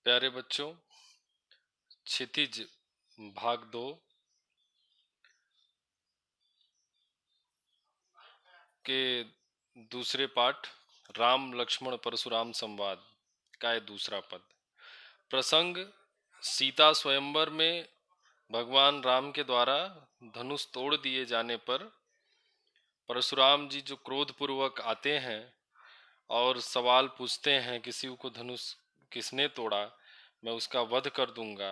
प्यारे बच्चों, क्षितिज भाग 2 के दूसरे पाठ राम लक्ष्मण परशुराम संवाद का ये दूसरा पद। प्रसंग सीता स्वयंवर में भगवान राम के द्वारा धनुष तोड़ दिए जाने पर परशुराम जी जो क्रोध पूर्वक आते हैं और सवाल पूछते हैं किसी को धनुष किसने तोड़ा, मैं उसका वध कर दूंगा,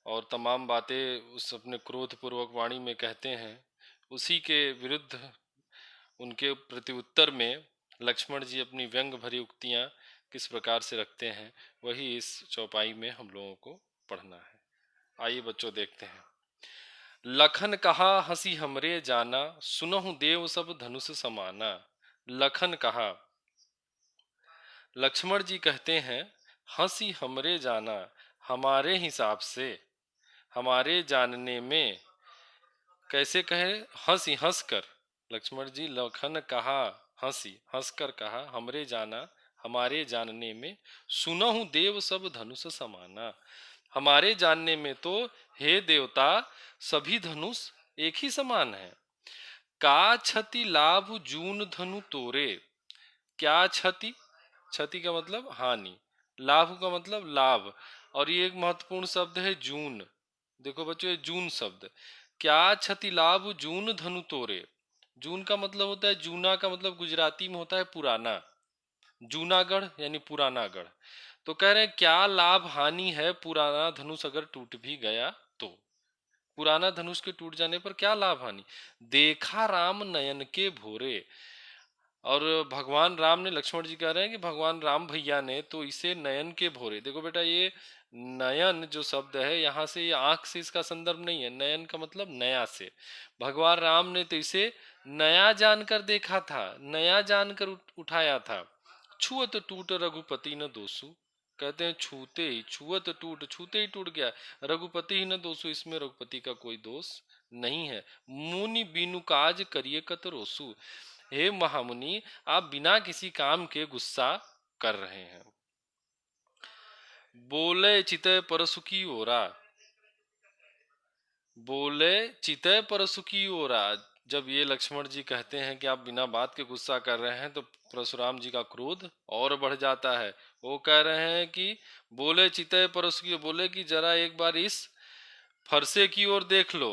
और तमाम बातें उस अपने क्रोध पूर्वक वाणी में कहते हैं। उसी के विरुद्ध उनके प्रत्युत्तर में लक्ष्मण जी अपनी व्यंग भरी उक्तियां किस प्रकार से रखते हैं, वही इस चौपाई में हम लोगों को पढ़ना है। आइए बच्चों देखते हैं। लखन कहा हंसी हमरे जाना, सुनहु देव सब धनुष समाना। लखन कहा, लक्ष्मण जी कहते हैं, हंसी हमरे जाना, हमारे हिसाब से, हमारे जानने में। कैसे कहे? हंसी हंस कर। लक्ष्मण जी लखन कहा, हंसी हंस कर कहा, हमरे जाना, हमारे जानने में, सुनहु देव सब धनुष समाना। हमारे जानने में तो हे देवता सभी धनुष एक ही समान है। का क्षति लाभ जून धनु तोरे। क्या क्षति? क्षति का मतलब हानि, लाभ का मतलब लाभ, और ये एक महत्वपूर्ण शब्द है जून। देखो बच्चों, ये जून शब्द, क्या क्षति लाभ जून धनु तोरे। जून का मतलब होता है, जूना का मतलब गुजराती में होता है पुराना, जूनागढ़ यानी पुरानागढ़। तो कह रहे हैं क्या लाभ हानि है पुराना धनुष अगर टूट भी गया तो। पुराना धनुष के टूट जाने पर क्या लाभ हानि। देखा राम नयन के भोरे। और भगवान राम ने, लक्ष्मण जी कह रहे हैं कि भगवान राम भैया ने तो इसे नयन के भोरे। देखो बेटा, ये नयन जो शब्द है यहाँ से, ये आंख से इसका संदर्भ नहीं है, नयन का मतलब नया से। भगवान राम ने तो इसे नया जानकर देखा था, नया जानकर उठाया था। छुअत टूट रघुपति न दोसु। कहते हैं छूते ही, छुअत टूट, छूते ही टूट गया। रघुपति ही न दोसु, इसमें रघुपति का कोई दोष नहीं है। मुनि बिनु काज करिए कत रोसु। हे महामुनि, आप बिना किसी काम के गुस्सा कर रहे हैं। बोले चितय परसुकी ओरा। बोले चितय परसुकी ओरा। जब ये लक्ष्मण जी कहते हैं कि आप बिना बात के गुस्सा कर रहे हैं, तो परशुराम जी का क्रोध और बढ़ जाता है। वो कह रहे हैं कि बोले चितय परसुकी, बोले कि जरा एक बार इस फरसे की ओर देख लो।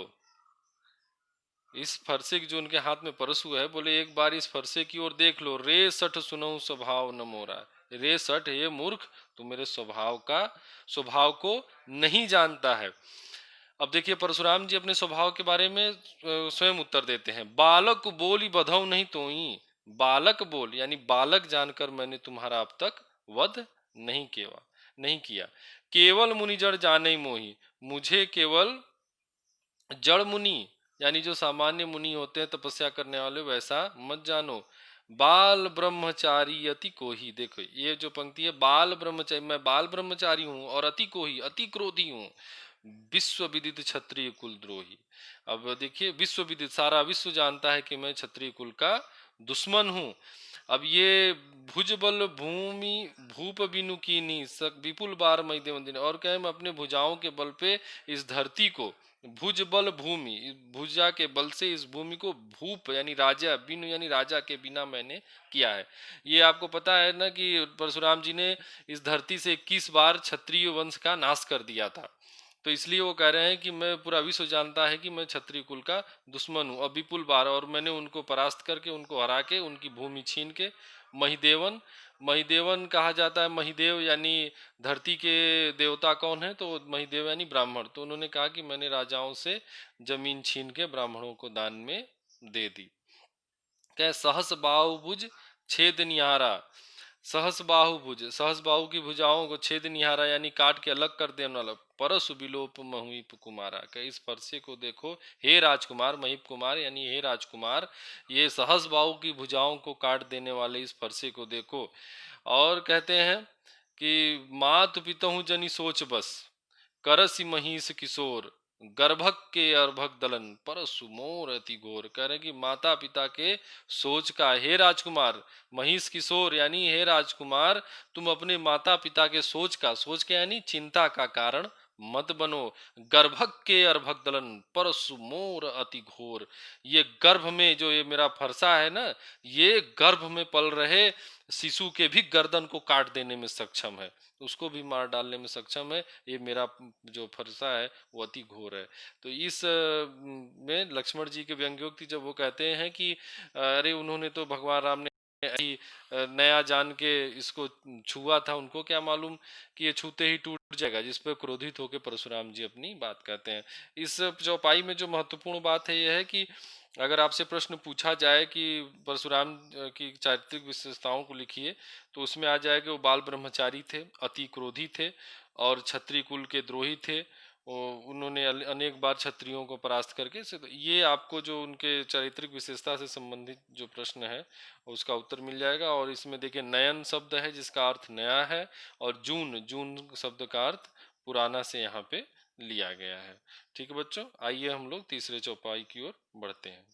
इस फरसे की जो उनके हाथ में परसु है, बोले एक बार इस फरसे की ओर देख लो। रे सठ सुनऊ स्वभाव न मोरा। रे सठ, ये मूर्ख, तू मेरे स्वभाव को नहीं जानता है। अब देखिए परशुराम जी अपने स्वभाव के बारे में स्वयं उत्तर देते हैं। बालक बोली बधौ नहीं तोई। बालक बोल यानी बालक जानकर मैंने तुम्हारा अब तक वध नहीं किया। केवल मुनि जड़ जाने मोही। मुझे केवल जड़ मुनि यानी जो सामान्य मुनि होते हैं तपस्या करने वाले, वैसा मत जानो। बाल ब्रह्मचारी अति कोही। देखो ये जो पंक्ति है, बाल ब्रह्मचारी, मैं बाल ब्रह्मचारी हूं, और अति कोही, अति क्रोधी हूं। विश्व विदित क्षत्रिय कुल द्रोही। अब देखिए, विश्व विदित, सारा विश्व जानता है कि मैं क्षत्रिय कुल का दुश्मन हूं। अब ये भुज बल भूमि भूप बिनु कीनी विपुल बार मई देवन। और कहे मैं अपने भुजाओं के बल पे इस धरती को, भुज बल भूमि, भुजा के बल से इस भूमि को, भूप यानी राजा, बिनु यानी राजा के बिना मैंने किया है। ये आपको पता है ना कि परशुराम जी ने इस धरती से 21 बार क्षत्रिय वंश का नाश कर दिया था। तो इसलिए वो कह रहे हैं कि मैं, पूरा विश्व जानता है कि मैं क्षत्रिय कुल का दुश्मन हूँ, और विपुल बार, और मैंने उनको परास्त करके, उनको हरा के, उनकी भूमि छीन के, महिदेवन, महिदेवन कहा जाता है। महिदेव यानी धरती के देवता कौन है, तो महिदेव यानी ब्राह्मण। तो उन्होंने कहा कि मैंने राजाओं से जमीन छीन के ब्राह्मणों को दान में दे दी। कह सहस बाहुभुज छेद निहारा। सहस बाहुभुज, सहस बाहु की भुजाओं को छेद निहारा यानी काट के अलग कर देने वाला। परसु विलोप महीप कुमारा। कह इस फरसे को देखो हे राजकुमार, महीप कुमार यानी हे राजकुमार, ये सहस बाहु की भुजाओं को काट देने वाले इस फरसे को देखो। और कहते हैं कि मात पितहु जनि सोच बस, करसि महिष किशोर। गर्भक के अर्भक दलन परसु मोर अति घोर। कह रहे हैं कि माता पिता के सोच का, हे राजकुमार, महिष किशोर यानी हे राजकुमार, तुम अपने माता पिता के सोच के यानी चिंता का कारण मत बनो। गर्भक के अर्भक दलन परसु मोर अति घोर। ये गर्भ में जो ये मेरा फरसा है ना, ये गर्भ में पल रहे शिशु के भी गर्दन को काट देने में सक्षम है, उसको भी मार डालने में सक्षम है। ये मेरा जो फरसा है वो अति घोर है। तो इस में लक्ष्मण जी के व्यंग्योक्ति जब वो कहते हैं कि अरे उन्होंने तो भगवान राम ने ऐसी नया जान के इसको छुआ था, उनको क्या मालूम कि ये छूते ही टूट जाएगा, जिस पर क्रोधित होकर परशुराम जी अपनी बात कहते हैं। इस चौपाई में जो महत्वपूर्ण बात है यह है कि अगर आपसे प्रश्न पूछा जाए कि परशुराम की चारित्रिक विशेषताओं को लिखिए, तो उसमें आ जाए कि वो बाल ब्रह्मचारी थे, अति क्रोधी थे और क्षत्रिय कुल के द्रोही थे। उन्होंने अनेक बार क्षत्रियों को परास्त करके तो ये आपको जो उनके चारित्रिक विशेषता से संबंधित जो प्रश्न है उसका उत्तर मिल जाएगा। और इसमें देखिए नयन शब्द है जिसका अर्थ नया है, और जून जून शब्द का अर्थ पुराना से यहाँ पे लिया गया है। ठीक है बच्चों, आइए हम लोग तीसरे चौपाई की ओर बढ़ते हैं।